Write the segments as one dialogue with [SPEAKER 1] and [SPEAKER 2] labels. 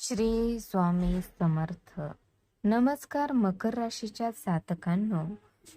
[SPEAKER 1] श्री स्वामी समर्थ. नमस्कार मकर राशीच्या जातकांनो,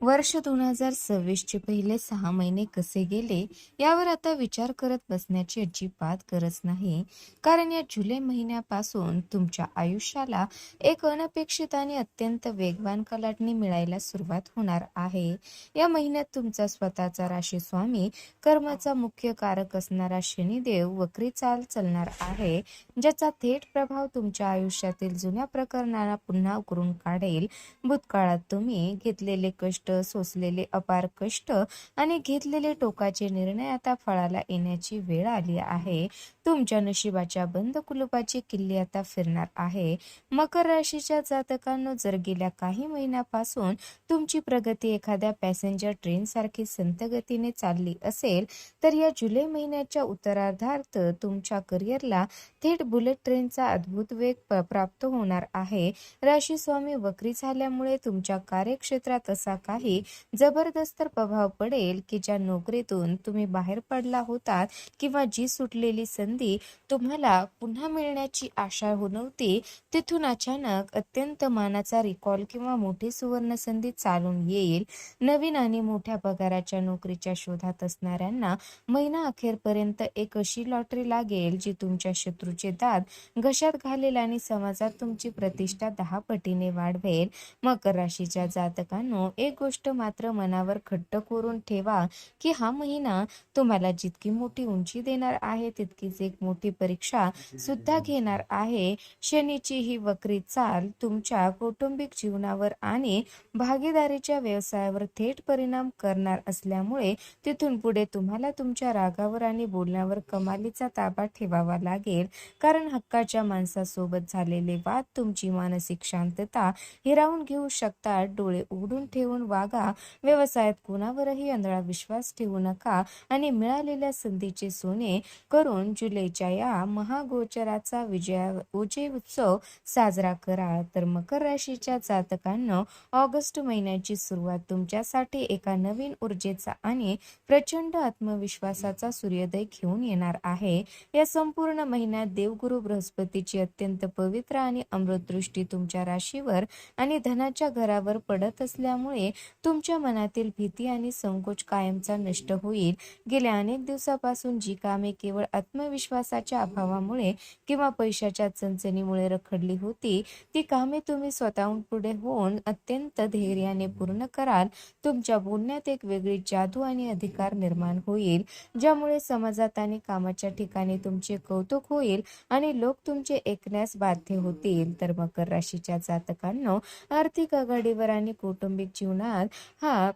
[SPEAKER 1] वर्ष 2026 चे पहिले 6 महिने कसे गेले यावर आता विचार करत बसण्याची अजिबात गरज नाही. कारण या जुलै महिन्यापासून तुमच्या आयुष्याला एक अनपेक्षित आणि अत्यंत वेगवान कलाटणी मिळायला सुरुवात होणार आहे. या महिन्यात तुमचा स्वतःचा राशी स्वामी, कर्माचा मुख्य कारक असणारा शनिदेव वक्री चाल चालणार आहे, ज्याचा थेट प्रभाव तुमच्या आयुष्यातील जुन्या प्रकरणांना पुन्हा उकरून काढेल. भूतकाळात तुम्ही घेतलेले कष्ट, सोसलेले अपार कष्ट आणि घेतलेले टोकाचे निर्णय आता फळाला येण्याची वेळ आली आहे. तुमच्या नशिबाच्या बंद कुलुपाची किल्ली आता फिरणार आहे. मकर राशीच्या जातकांनो, जर गेल्या काही महिन्यापासून तुमची प्रगती एखाद्या पॅसेंजर ट्रेन सारखी संथ गतीने चालली असेल, तर या जुलै महिन्याच्या उत्तरार्धात तुमच्या करिअरला थेट बुलेट ट्रेनचा अद्भुत वेग प्राप्त होणार आहे. राशी स्वामी वक्री झाल्यामुळे तुमच्या कार्यक्षेत्रात असा काही जबरदस्त प्रभाव पडेल की ज्या नोकरीतून तुम्ही बाहेर पडला होतात किंवा जी सुटलेली संधी तुम्हाला पुन्हा मिळण्याची आशा नव्हती, तिथून अचानक अत्यंत मानाचा रिकॉल किंवा मोठी सुवर्ण संधी चालून येईल. नवीन आणि मोठ्या पगाराच्या नोकरीच्या शोधात असणाऱ्यांना महिना अखेरपर्यंत एक अशी लॉटरी लागेल जी तुमच्या शत्रूचे दात घशात घालेल आणि समाजात तुमची प्रतिष्ठा 10 पटीने वाढवेल. मकर राशीच्या जातकांनो, एक गोष्ट मात्र मनावर खट्ट कोरून ठेवा की हा महिना तुम्हाला जितकी मोठी उंची देणार आहे, तितकीच एक मोठी परीक्षा सुद्धा घेणार आहे. शनीची ही वक्री चाल तुमच्या कौटुंबिक जीवनावर आणि भागीदारीच्या व्यवसायावर थेट परिणाम करणार असल्यामुळे तिथून पुढे तुम्हाला तुमच्या रागावर आणि बोलण्यावर कमालीचा ताबा ठेवावा लागेल. कारण हक्काच्या माणसासोबत झालेले वाद तुमची मानसिक शांतता हिरावून घेऊ शकतात. डोळे उघडून ठेवून वागा. व्यवसायात कोणावरही आंधळा विश्वास ठेवू नका आणि मिळालेल्या संधीचे सोने करून जुलैच्या या महागोचराचा विजय उत्सव साजरा करा. तर मकर राशीच्या जातकांना, ऑगस्ट महिन्याची सुरुवात तुमच्यासाठी एका नवीन ऊर्जेचा आणि प्रचंड आत्मविश्वासाचा सूर्योदय घेऊन येणार आहे. या संपूर्ण महिन्यात देवगुरु बृहस्पतीची अत्यंत पवित्र आणि अमृत दृष्टी तुमच्या राशीवर आणि धनाच्या घरावर पडत असल्यामुळे तुमच्या मनातील भीती आणि संकोच कायमचा नष्ट होईल. गेल्या अनेक दिवसापासून जी कामे केवळ आत्मविश्वासाच्या अभावामुळे किंवा पैशाच्या चणचणीमुळे रखडली होती, ती कामे तुम्ही स्वतःहून पुढे होऊन अत्यंत धैर्याने पूर्ण कराल. तुमच्या बोलण्यात एक वेगळी जादू आणि अधिकार निर्माण होईल, ज्यामुळे समाजात आणि कामाच्या ठिकाणी तुमचे कौतुक होईल आणि लोक तुमचे ऐकण्यास बाध्य होतील. तर मकर राशीच्या जातकांनो, आर्थिक आघाडीवर आणि कौटुंबिक जीवनात हा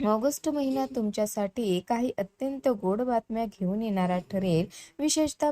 [SPEAKER 1] ऑगस्ट महिना तुमच्यासाठी काही अत्यंत गोड बातम्या घेऊन येणारा ठरेल. विशेषतः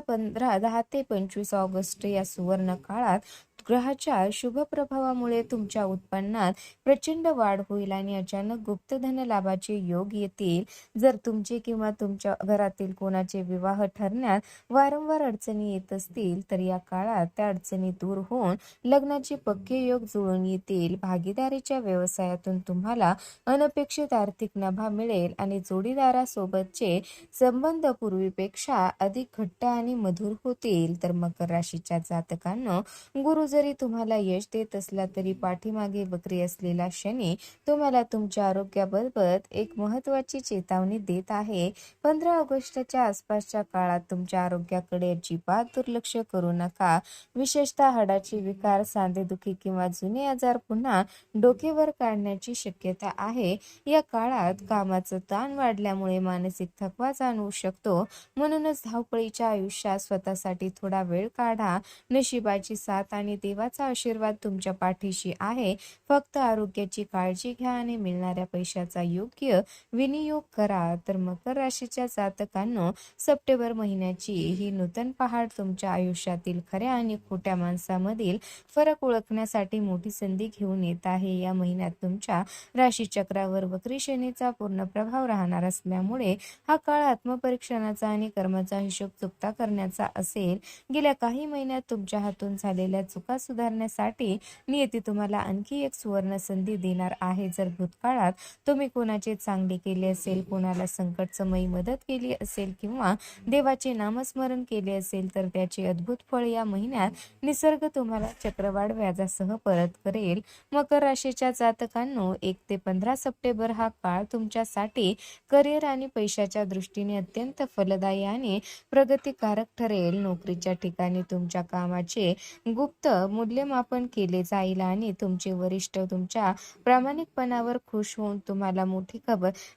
[SPEAKER 1] 10 ते 25 ऑगस्ट या सुवर्ण काळात ग्रहाच्या शुभ प्रभावामुळे तुमच्या उत्पन्नात प्रचंड वाढ होईल आणि अचानक गुप्त धन लाभाचे योग येतील. जर तुमचे किंवा तुमच्या घरातील कोणाचे विवाह ठरण्यात वारंवार अडचणी येत असतील, तर या काळात त्या अडचणी दूर होऊन लग्नाचे पक्के योग जुळून येतील. भागीदारीच्या व्यवसायातून तुम्हाला अनपेक्षित आर्थिक नफा मिळेल आणि जोडीदारासोबतचे संबंध पूर्वीपेक्षा अधिक घट्ट आणि मधुर होतील. तर मकर राशीच्या जातकांना, गुरु जरी तुम्हाला यश देत असला तरी पाठीमागे वक्री असलेला शनी तुम्हाला तुमच्या आरोग्याबाबत एक महत्वाची चेतावणी देत आहे. 15 ऑगस्टच्या आसपासच्या काळात तुमच्या आरोग्याकडे अजिबात दुर्लक्ष करू नका. विशेषतः हाडाचे विकार, सांधेदुखी किंवा जुने आजार पुन्हा डोकेवर काढण्याची शक्यता आहे. या काळात कामाचं ताण वाढल्यामुळे मानसिक थकवा जाणवू शकतो. म्हणूनच धावपळीच्या आयुष्यात स्वतःसाठी थोडा वेळ काढा. नशिबाची साथ आणि देवाचा आशीर्वाद तुमच्या पाठीशी आहे. फक्त आरोग्याची काळजी घ्या आणि मिळणाऱ्या पैशाचा योग्य विनियोग करा. तर मकर राशीच्या जातकांनो, सप्टेंबर महिन्याची ही नूतन पहाट तुमच्या आयुष्यातील खऱ्या आणि खोट्या माणसामधील फरक ओळखण्यासाठी मोठी संधी घेऊन येत आहे. या महिन्यात तुमच्या राशीचक्रावर वक्री शनीचा पूर्ण प्रभाव राहणार असल्यामुळे हा काळ आत्मपरीक्षणाचा आणि कर्माचा हिशोब चुकता करण्याचा असेल. गेल्या काही महिन्यात तुमच्या हातून झालेल्या चुका नफा सुधारण्यासाठी नियती तुम्हाला आणखी एक सुवर्ण संधी देणार आहे. जर भूतकाळात तुम्ही कोणाचे चांगले केले असेल, कोणाला संकटसमयी मदत केली असेल किंवा देवाचे नामस्मरण केले असेल तर त्याचे अद्भुत फळ या महिन्यात निसर्ग तुम्हाला चक्रवाढ व्याजासह परत करेल. मकर राशीच्या जातकांनो, 1 ते 15 सप्टेंबर हा काळ तुमच्यासाठी करिअर आणि पैशाच्या दृष्टीने अत्यंत फलदायी आणि प्रगतिकारक ठरेल. नोकरीच्या ठिकाणी तुमच्या कामाचे गुप्त मूल्यमापन केले जाईल आणि तुमचे वरिष्ठ तुमच्या प्रामाणिकपणावर खुश होऊन तुम्हाला मोठी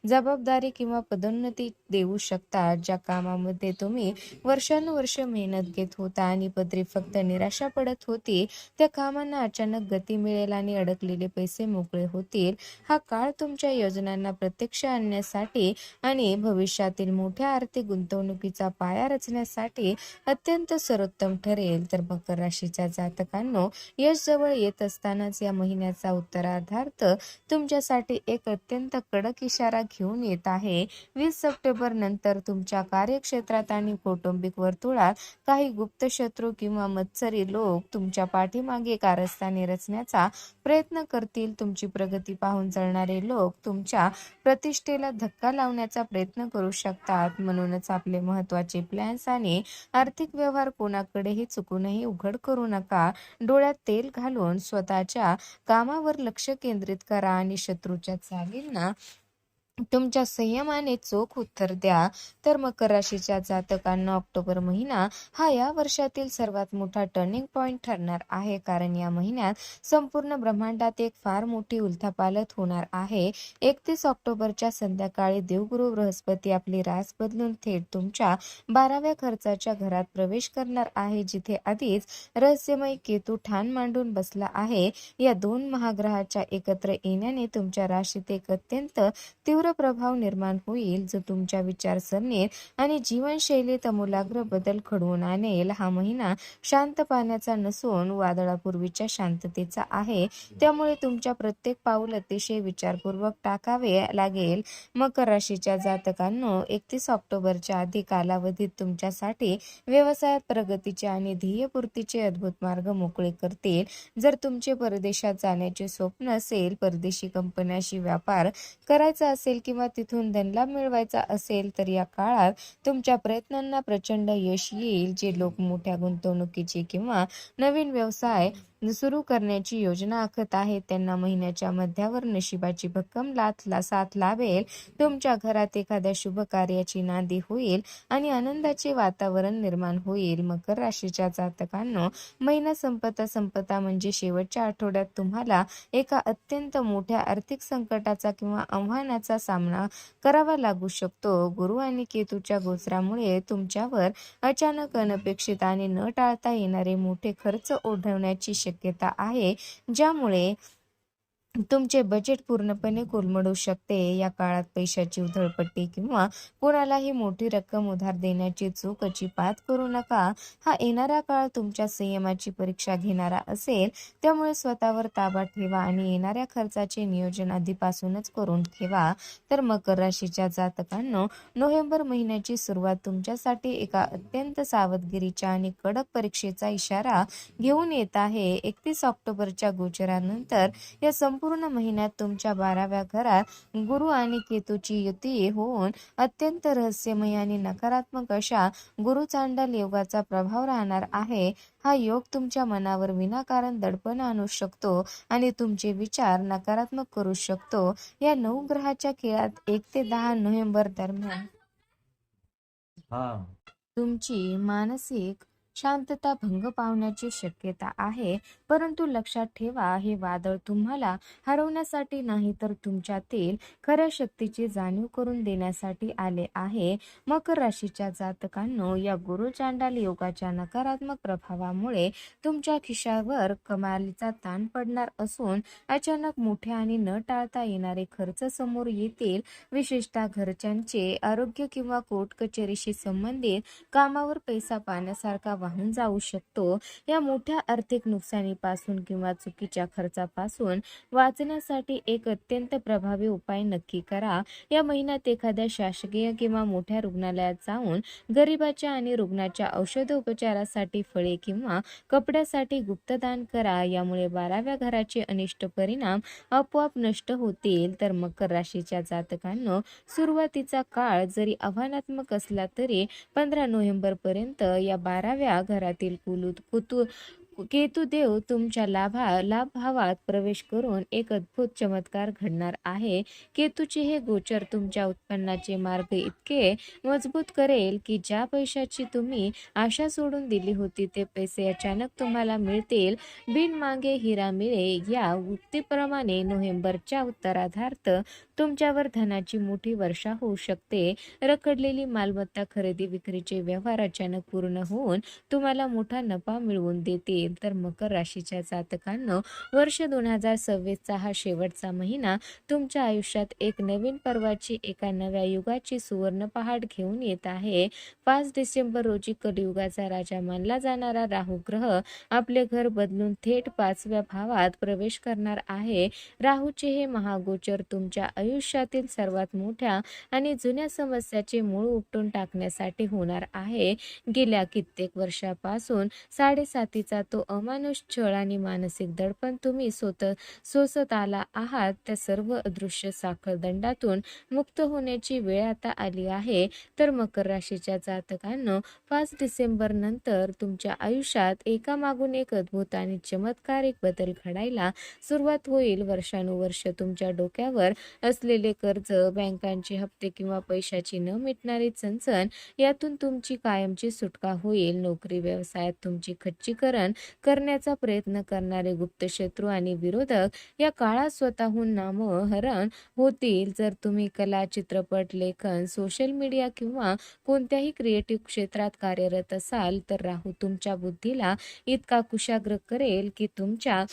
[SPEAKER 1] जबाबदारी किंवा पदोन्नती देऊ शकतात. ज्या कामामध्ये तुम्ही वर्षानुवर्ष मेहनत घेत होता आणि पदरी फक्त निराशा पडत होती, त्या कामांना अचानक गती मिळेल आणि अडकलेले पैसे मोकळे होतील. हा काळ तुमच्या योजनांना प्रत्यक्ष आणण्यासाठी आणि भविष्यातील मोठ्या आर्थिक गुंतवणुकीचा पाया रचण्यासाठी अत्यंत सर्वोत्तम ठरेल. तर मकर राशीच्या जातकांनो, यश जवळ येत असतानाच या महिन्याचा उत्तरार्धात तुमच्यासाठी एक अत्यंत कडक इशारा घेऊन येत आहे. 20 सप्टेंबर नंतर तुमच्या कार्यक्षेत्रात आणि कौटुंबिक वर्तुळात काही गुप्त शत्रू किंवा मत्सरी लोक तुमच्या पाठीमागे कारस्थाने रचण्याचा प्रयत्न करतील. तुमची प्रगती पाहून जळणारे लोक तुमच्या प्रतिष्ठेला धक्का लावण्याचा प्रयत्न करू शकतात. म्हणूनच आपले महत्त्वाचे प्लॅन्स आणि आर्थिक व्यवहार कोणाकडेही चुकूनही उघड करू नका. डोळ्यात तेल घालून स्वतःच्या कामावर लक्ष केंद्रित करा आणि शत्रूच्या चालींना तुमच्या संयमाने चोख उत्तर द्या. तर मकर राशीच्या जातकांना ऑक्टोबर महिना हा या वर्षातील सर्वात मोठा टर्निंग पॉइंट ठरणार आहे, कारण या महिन्यात संपूर्ण ब्रह्मांडात एक फार मोठी उलथापालथ होणार आहे. 31 ऑक्टोबरच्या संध्याकाळी देवगुरु बृहस्पती आपली रास बदलून थेट तुमच्या 12व्या खर्चाच्या घरात प्रवेश करणार आहे, जिथे आधीच रहस्यमय केतू ठाण मांडून बसला आहे. या दोन महाग्रहाच्या एकत्र येण्याने तुमच्या राशीत एक अत्यंत तीव्र प्रभाव निर्माण होईल, जो तुमच्या विचारसरणीत आणि जीवनशैलीत आमूलाग्र बदल घडवून आणेल. हा महिना शांत पाण्याचा नसून वादळापूर्वीच्या शांततेचा आहे, त्यामुळे तुमच्या प्रत्येक पाऊल अतिशय विचारपूर्वक टाकावे लागेल. मकर राशीच्या जातकांनो, 31 ऑक्टोबरच्या आधी कालावधीत तुमच्यासाठी व्यवसायात प्रगतीचे आणि ध्येयपूर्तीचे अद्भुत मार्ग मोकळे करतील. जर तुमचे परदेशात जाण्याचे स्वप्न असेल, परदेशी कंपन्यांशी व्यापार करायचा असेल किंवा तिथून धनलाभ मिळवायचा असेल, तर या काळात तुमच्या प्रयत्नांना प्रचंड यश येईल. जे लोक मोठ्या गुंतवणुकीची किंवा नवीन व्यवसाय सुरू करण्याची योजना आखत आहेत, त्यांना महिन्याच्या मध्यावर नशिबाची भक्कम साथ लाभेल. तुमच्या घरात एखाद्या शुभ कार्याची नांदी होईल आणि आनंदाचे वातावरण निर्माण होईल. मकर राशीच्या जातकांनो, महिना संपता म्हणजे शेवटच्या आठवड्यात तुम्हाला एका अत्यंत मोठ्या आर्थिक संकटाचा किंवा आव्हानाचा सामना करावा लागू शकतो. गुरु आणि केतूच्या गोचरामुळे तुमच्यावर अचानक, अनपेक्षित आणि न टाळता येणारे मोठे खर्च ओढवण्याची शक्यता आहे, ज्यामुळे तुमचे बजेट पूर्णपणे कोलमडू शकते. या काळात पैशाची उधळपट्टी किंवा कोणालाही मोठी रक्कम उधार देण्याची चूक अजिबात करू नका. हा येणारा काळ तुमच्या संयमाची परीक्षा घेणारा असेल, त्यामुळे स्वतःवर ताबा ठेवा आणि येणाऱ्या खर्चाचे नियोजन आधीपासूनच करून ठेवा. तर मकर राशीच्या जातकांनो, नोव्हेंबर महिन्याची सुरुवात तुमच्यासाठी एका अत्यंत सावधगिरीच्या आणि कडक परीक्षेचा इशारा घेऊन येत आहे. 31 ऑक्टोबरच्या गोचरानंतर या संपूर्ण महिन्यात तुमच्या 12व्या घरात गुरु आणि केतूची युती होऊन अत्यंत रहस्यमय आणि नकारात्मक अशा गुरु-चांडाल योगाचा प्रभाव राहणार आहे. हा योग तुमच्या मनावर विनाकारण दडपण आणू शकतो आणि तुमचे विचार नकारात्मक करू शकतो. या 9 ग्रहाच्या खेळात 1 ते 10 नोव्हेंबर दरम्यान तुमची मानसिक शांतता भंग पावण्याची शक्यता आहे, परंतु लक्षात ठेवा, हे वादळ तुम्हाला हरवण्यासाठी नाही, तर तुमच्यातील खऱ्या शक्तीची जाणीव करून देण्यासाठी आले आहे. मकर राशीच्या जातकांनो, या गुरु-चांडाल योगाच्या नकारात्मक प्रभावामुळे तुमच्या खिशावर कमालीचा ताण पडणार असून अचानक मोठे आणि न टाळता येणारे खर्च समोर येतील. विशेषतः घरच्यांचे आरोग्य किंवा कोर्ट कचेरीशी संबंधित कामावर पैसा पाण्यासारखा वाहून जाऊ शकतो. या मोठ्या आर्थिक नुकसानीपासून किंवा चुकीच्या खर्चापासून वाचण्यासाठी एक अत्यंत प्रभावी उपाय नक्की करा. या महिन्यात एखाद्या शासकीय किंवा मोठ्या रुग्णालयात जाऊन गरिबाच्या आणि रुग्णाच्या औषधोपचारासाठी फळे किंवा कपड्यासाठी गुप्तदान करा. यामुळे 12व्या घराचे अनिष्ट परिणाम आपोआप नष्ट होतील. तर मकर राशीच्या जातकांनो, सुरुवातीचा काळ जरी आव्हानात्मक असला तरी 15 नोव्हेंबर पर्यंत या 12व्या घरातील केतुदेव तुमच्या लाभ भावात प्रवेश करून एक अद्भुत चमत्कार घडणार आहे. केतूचे हे गोचर तुमच्या उत्पन्नाचे मार्ग इतके मजबूत करेल की ज्या पैशाची तुम्ही आशा सोडून दिली होती ते पैसे अचानक तुम्हाला मिळतील. बिन मागे हिरा मिळे या उक्तीप्रमाणे नोव्हेंबरच्या उत्तरार्धात तुमच्यावर धनाची मोठी वर्षा होऊ शकते. रखडलेली मालमत्ता खरेदी विक्रीचे व्यवहार अचानक पूर्ण होऊन तुम्हाला मोठा नफा मिळवून देतील. तर मकर राशीच्या जातकांनो, वर्ष 2026चा हा शेवटचा महिना तुमच्या आयुष्यात एक नवीन पर्वाची, एका नव्या युगाची सुवर्ण पहाट घेऊन येत आहे. 5 डिसेंबर रोजी कलियुगाचा राजा मानला जाणारा राहू ग्रह आपले घर बदलून थेट 5व्या भावात प्रवेश करणार आहे. राहूचे हे महागोचर तुमच्या आयुष्यातील सर्वात मोठ्या आणि जुन्या समस्याचे मूळ उपटून टाकण्यासाठी होणार आहे. गेल्या कित्येक वर्षापासून साडेसातीचा तो अमानुष छळ आणि मानसिक दडपण तुम्ही सोसत आला आहात, त्या सर्व अदृश्य साखळदंडातून मुक्त होण्याची वेळ आता आली आहे. तर मकर राशीच्या जातकांनो, 5 डिसेंबर नंतर तुमच्या आयुष्यात एकामागून एक अद्भुत आणि चमत्कारिक बदल घडायला सुरुवात होईल. वर्षानुवर्ष तुमच्या डोक्यावर असलेले कर्ज, बँकांचे हप्ते किंवा पैशाची न मिटणारी चणचण यातून तुमची कायमची सुटका होईल. नोकरी व्यवसायात तुमची खच्चीकरण करण्याचा प्रयत्न करणारे गुप्त शत्रू आणि विरोधक या काळात स्वतःहून नामोहरण होतील. जर तुम्ही कला, चित्रपट, लेखन, सोशल मीडिया किंवा कोणत्याही क्रिएटिव्ह क्षेत्रात कार्यरत असाल तर राहू तुमच्या बुद्धीला इतका कुशाग्र करेल की तुमच्या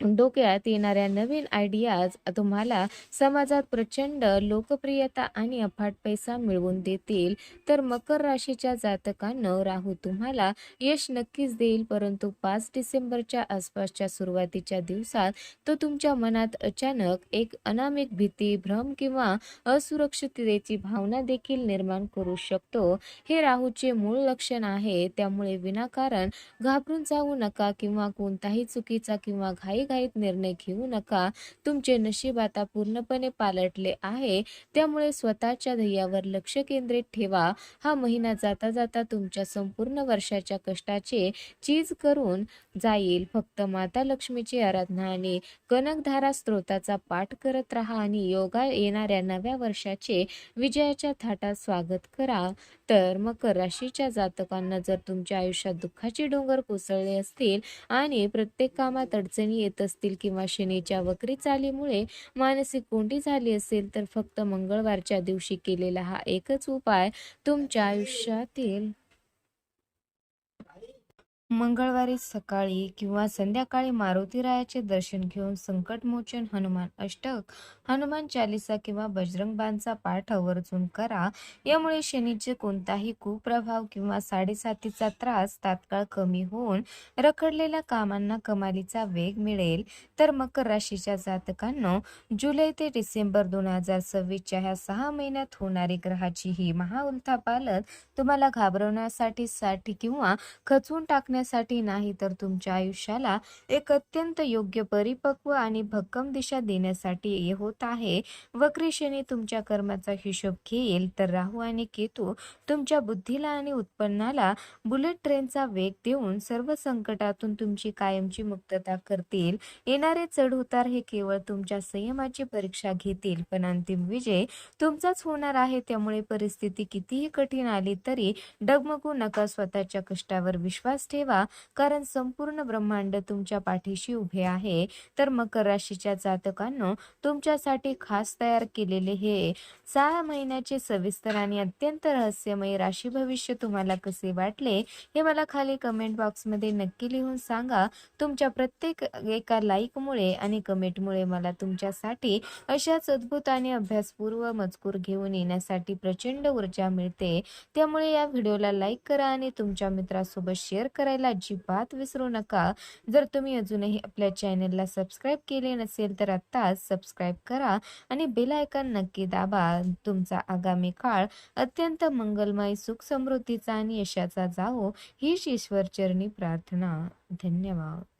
[SPEAKER 1] डोक्यात येणाऱ्या नवीन आयडियाज तुम्हाला समाजात प्रचंड लोकप्रियता आणि अफाट पैसा मिळवून देतील. तर मकर राशीच्या जातकांनो, राहू तुम्हाला यश नक्कीच देईल, परंतु 5 डिसेंबरच्या आसपासच्या सुरुवातीच्या दिवसात तो तुमच्या मनात अचानक एक अनामिक भीती, भ्रम किंवा असुरक्षिततेची भावना देखील निर्माण करू शकतो. हे राहूचे मूळ लक्षण आहे. त्यामुळे विनाकारण घाबरून जाऊ नका किंवा कोणताही चुकीचा किंवा घाईघाईत निर्णय घेऊ नका. तुमचे नशीब आता पूर्णपणे पालटले आहे. त्यामुळे स्वतःच्या ध्येयावर लक्ष केंद्रित ठेवा. हा महिना जाता जाता तुमच्या संपूर्ण वर्षाच्या कष्टाचे चीज करून जाईल. फक्त माता लक्ष्मीची आराधना आणि कनकधारा स्तोत्राचा पाठ करत राहा आणि येणाऱ्या नव्या वर्षाचे विजयाच्या थाटात स्वागत करा. तर मकर राशीच्या जातकांना, जर तुमच्या आयुष्यात दुःखाचे डोंगर कोसळले असतील आणि प्रत्येक कामात अडचणी येत असतील किंवा शनीच्या वक्री चालीमुळे मानसिक कोंडी झाली असेल तर फक्त मंगळवारच्या दिवशी केलेला हा एकच उपाय तुमच्या आयुष्यातील मंगळवारी सकाळी किंवा संध्याकाळी मारुतीरायाचे दर्शन घेऊन संकटमोचन हनुमान अष्टक, हनुमान चालिसा किंवा बजरंग बाणचा पाठ आवर्जून करा. यामुळे शनीचे कोणताही कुप्रभाव किंवा साडेसातीचा त्रास तात्काळ कमी होऊन रखडलेल्या कामांना कमालीचा वेग मिळेल. तर मकर राशीच्या जातकांनो, जुलै ते डिसेंबर 2026च्या ह्या 6 महिन्यात होणारी ग्रहाची ही महाउलथापालथ तुम्हाला घाबरवण्यासाठी किंवा खचवून टाकण्यासाठी नाही, तर तुमच्या आयुष्याला एक अत्यंत योग्य, परिपक्व आणि भक्कम दिशा देण्यासाठी होत आहे. वक्री शनी तुमच्या कर्माचा हिशोब घेईल, तर राहू आणि केतू तुमच्या बुद्धीला आणि उत्पन्नाला बुलेट ट्रेनचा वेग देऊन सर्व संकटातून तुमची कायमची मुक्तता करतील. येणारे चढउतार हे केवळ तुमच्या संयमाची परीक्षा घेतील, पण अंतिम विजय तुमचाच होणार आहे. त्यामुळे परिस्थिती कितीही कठीण आली तरी डगमगू नका. स्वतःच्या कष्टावर विश्वास ठेवा ठेवा, कारण संपूर्ण ब्रह्मांड तुमच्या पाठीशी उभे आहे. तर मकर राशीच्या जातकांनो, तुमच्यासाठी खास तयार केलेले हे 6 महिन्याचे सविस्तर आणि अत्यंत रहस्यमय राशी भविष्य तुम्हाला कसे वाटले हे मला खाली कमेंट बॉक्समध्ये नक्की लिहून सांगा. तुमच्या प्रत्येक एका लाईकमुळे आणि कमेंटमुळे मला तुमच्यासाठी अशाच अद्भुत आणि अभ्यासपूर्व मजकूर घेऊन येण्यासाठी प्रचंड ऊर्जा मिळते. त्यामुळे या व्हिडिओला लाईक करा आणि तुमच्या मित्रासोबत शेअर करायला अजिबात विसरू नका. जर तुम्ही अजूनही आपल्या चॅनलला सबस्क्राईब केले नसेल तर आत्ताच सबस्क्राईब करा आणि बेल आयकॉन नक्की दाबा. तुमचा आगामी काळ अत्यंत मंगलमय, सुख समृद्धीचा आणि यशाचा जावो हीच ईश्वरचरणी प्रार्थना. धन्यवाद.